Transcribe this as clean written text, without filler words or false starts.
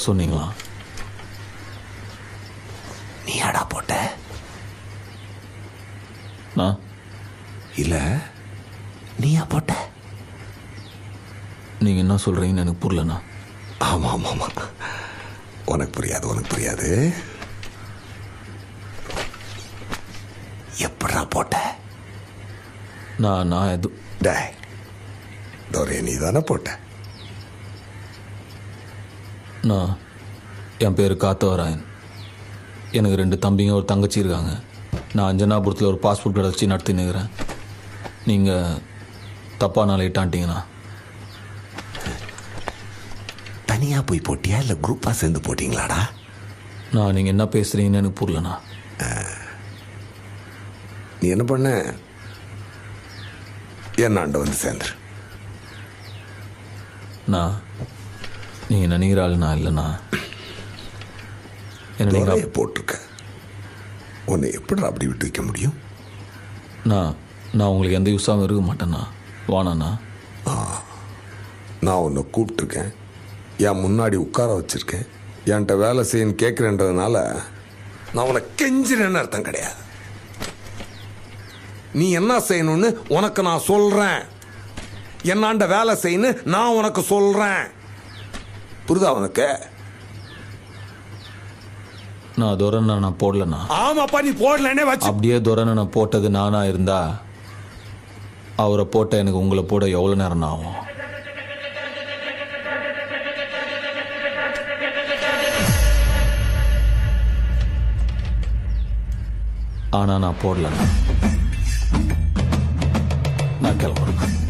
சொன்னீங்களா? நீ ஆடா போட்ட? நான் இல்ல, நீயா போட்ட? நீங்க என்ன சொல்றீங்கன்னு எனக்கு புரியலண்ணா. ஆமா ஆமா ஆமா, உனக்கு புரியாது. எப்படா போட்ட? நான் எது டேய், டோரே நீ தானே போட்ட? நான் என் பேர் காத்தவராயன். எனக்கு 2 தம்பிங்க ஒரு தங்கச்சி இருக்காங்க. நான் அஞ்சனாபுரத்தில் ஒரு பாஸ்போர்ட் கடை வச்சு நடத்தினுக்கிறேன். நீங்கள் தப்பாக நாளை இட்டான்ட்டீங்கண்ணா. தனியா போய் போட்டியா இல்லை குரூப்பாக சேர்ந்து போட்டிங்களாடா? நான் நீங்கள் என்ன பேசுகிறீங்கன்னு எனக்கு புரியலண்ணா. நீ என்ன பண்ண? என்னாண்ட வந்து சேர்ந்துரு. நான் நீங்கள் நினைக்கிற ஆள் நான் இல்லைண்ணா. என்ன நிறைய நீங்கள் போட்டிருக்க, உன்னை எப்படி அப்படி விட்டு வைக்க முடியும்? நான் உங்களுக்கு எந்த யூஸாகவும் இருக்க மாட்டேண்ணா. வானாண்ணா. நான் உன்னை கூப்பிட்டுருக்கேன், என் முன்னாடி உட்கார வச்சிருக்கேன், என்கிட்ட வேலை செய்யன்னு கேட்குறேன்றதுனால நான் உன்னை கெஞ்சிறேன்னு அர்த்தம் கிடையாது. நீ என்ன செய்யணும்னு உனக்கு நான் சொல்றேன், என்னாண்ட வேலை செய்யணும் நான் உனக்கு சொல்றேன். புரியுதா உனக்கு? நான் துரனை நான் போடலண்ணா. ஆமாப்பா, நீ போடலன்னே வச்சு. அப்படியே துரனை நான் போட்டது நானா இருந்தா அவரை போட்ட எனக்கு உங்களை போட எவ்வளோ நேரம் ஆகும்? ஆனால் நான் போடலண்ணா. நான் கிளம்புறேன்.